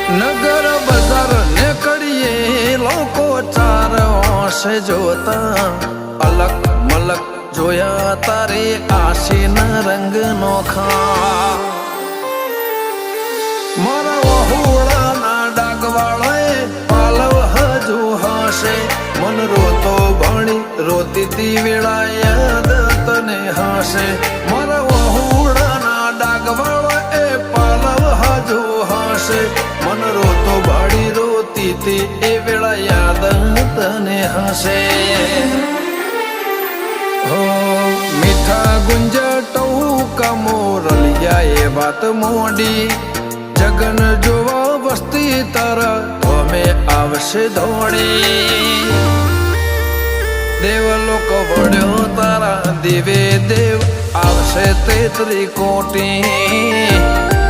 નગર બજાર નીકળીએ લોકો ચાર ઓશે જોતા અલગ મલક જોયા તારે આશીના રંગ નોખા મારા વહુડાના ડાગવાળાએ પાલવ હજુ હશે મન રોતો ભણી રોતી તી વેળા યાદ તને હશે મારા વહુડાના ડાગવાળાએ પાલવ હજુ હશે મન રોતો ભાડી રોતી તી એ વેળા યાદ તને હશે હો મીઠા ગુંજટો કમોરલિયા એ વાત મોડી જગન જોવા વસ્તી તારા અમે આવશે ધોળી દેવલોક વળ્યો તારા દિવે દેવ આવશે 33 કોટી